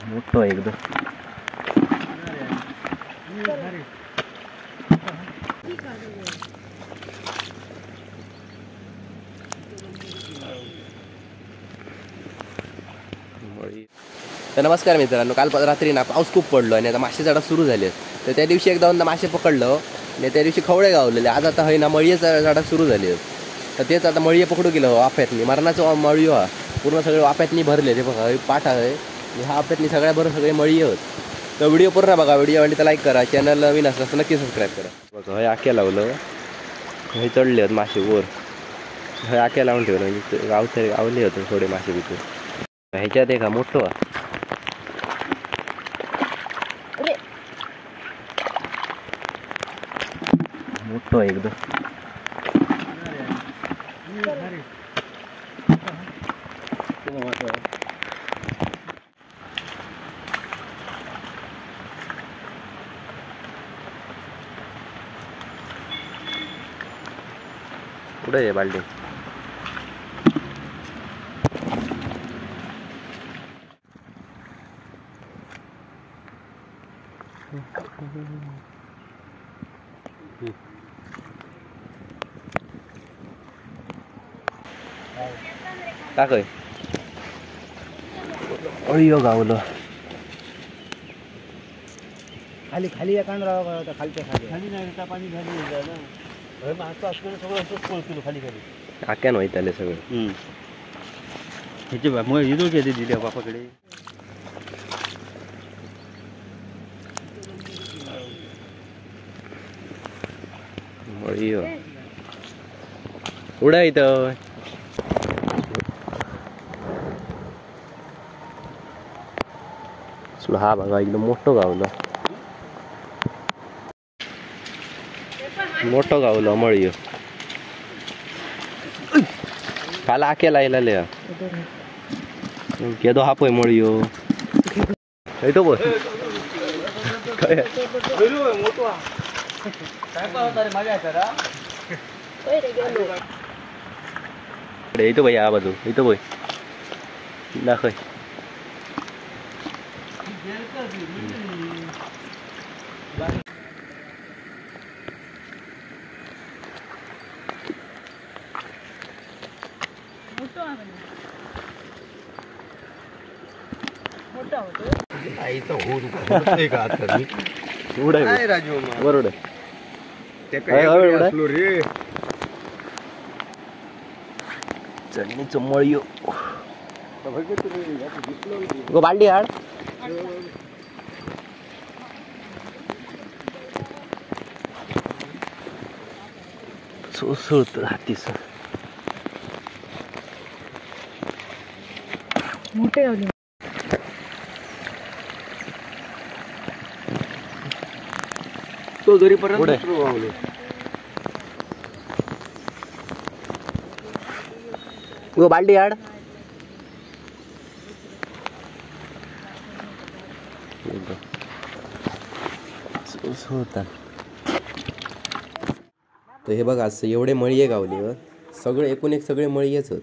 मोठो एकदम तर नमस्कार मित्रांनो, काल रात्री ना पाऊस खूप पडलो आणि आता मासे चढा सुरू झाले. तर त्या दिवशी एकदा मासे पकडलं आणि त्या दिवशी खवळे गावलेले. आज आता ना मळीये चढा सुरू झाले. तर तेच आता मळीये पकडू गेलो वाफ्यातनी. मरणाचं मळी हा पूर्ण सगळे वाफ्यातनी भरले. ते बघा पाठ आहे आणि हा वाफ्यातनी सगळ्या बरोबर सगळे मळी आहेत. तर व्हिडिओ पूर्ण बघा. व्हिडिओ आवडली तर लाईक करा. चॅनल नवीन असलं तर नक्की सबस्क्राईब करा. बघा हे आख्या लावलं, हे चढले आहेत मासे वर. हे आख्या लावून ठेवलं गावले होते थोडे मासे तिथे. ह्याच्यात आहे का मोठं मोठं एकदम कुठे आहे बाल्टी? टाकय अळीयो गावलं खाली खाली या कांडरा खालच्या खाली खाली नाही का पाणी खाली ना असं असलं सगळं असंच पळतो खाली खाली आक्यान होईत आले सगळं. ह्याचे मग इदो किती दिले बापाकडे अळीयो उडा इथं. हा बघा एकदम मोठं गावलं, मोठं गावलं मळीयो. काल आकेला इला केदो हापय मळीयो येतो बोल काय येतो भाई या बाजू येतो बोय दाखय. चढणीचं मळीयो गो बाल्टी हाड सोसळत हातीस मोठे गावले. तो दोरीपर्यंत वावले. गो बाल्टी हाड होता. तर हे बघा असं एवढे मळीये गावले. सगळे एकूण एक सगळे मळीयेच होत.